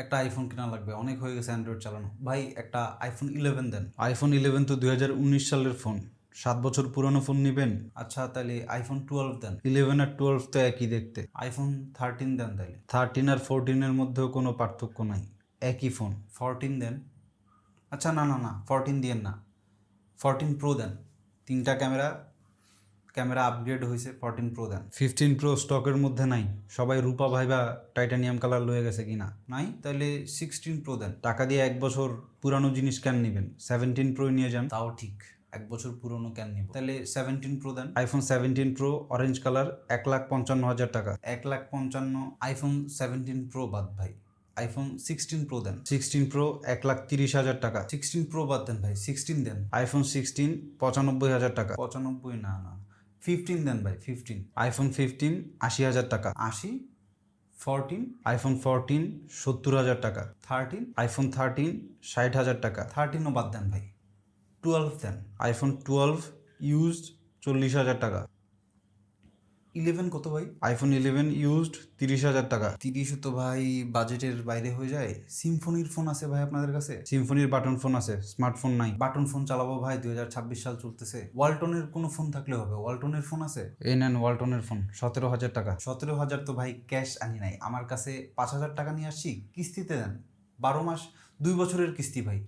একটা আইফোন কেনা লাগবে, অনেক হয়ে গেছে অ্যান্ড্রয়েড চালানো। ভাই একটা আইফোন 11 দেন। আইফোন 11 তো 2019 সালের ফোন, 7 বছর পুরনো ফোন নিবেন? আচ্ছা তাহলে আইফোন 12 দেন। 11 আর 12 তো একই দেখতে। আইফোন 13 দেন তাইলে। 13 আর 14 মধ্যেও কোনো পার্থক্য নাই, একই ফোন। 14 দেন। আচ্ছা না না না, 14 দিয়েন না, 14 প্রো দেন। তিনটা ক্যামেরা ক্যামেরা আপগ্রেড হয়েছে, 14 প্রো দেন। 15 প্রো স্টকের মধ্যে নাই, সবাই রূপা ভাইবা টাইটানিয়াম কালার লয়ে গেছে কিনা। নাই তাহলে 16 প্রো দেন। টাকা দিয়ে 1 বছর পুরানো জিনিস কেন নেবেন? 17 প্রো নিয়ে যান। তাও ঠিক, 1 বছর পুরনো কেন নিব? তাহলে 17 প্রো দেন। আইফোন 17 প্রো অরেঞ্জ কালার, 1,55,000 টাকা। 1,55,000। আইফোন 17 প্রো বাদ ভাই, আইফোন 16 প্রো দেন। 16 প্রো 1,30,000 টাকা। 16 প্রো বাদ দেন ভাই, 16 দেন। আইফোন 16 95,000 টাকা। 95 না না, 15 দেন ভাই, 15। আইফোন 15 80,000 টাকা। 80। 14। আইফোন 14 70,000 টাকা। 13। আইফোন 13 60,000 টাকা। 13ও বাদ দেন ভাই, 12 দেন। আইফোন 12 ইউজড 40,000 টাকা। 11 কত ভাই? আইফোন 11 ইউজড 30,000 টাকা। 30 তো ভাই বাজেটের বাইরে হয়ে যায়। সিম্ফনির ফোন আছে ভাই আপনাদের কাছে? সিম্ফনির বাটন ফোন আছে, স্মার্টফোন নাই। বাটন ফোন চালাবো ভাই, 2026 সাল চলতেছে। ওয়ালটনের কোনো ফোন থাকলে হবে, ওয়ালটনের ফোন আছে? এই নেন ওয়ালটনের ফোন, 17,000 টাকা। 17,000 তো ভাই ক্যাশ আনি নাই, আমার কাছে 5,000 টাকা নিয়ে আসছি, কিস্তিতে দেন। 12 মাস, 2 বছরের কিস্তি ভাই।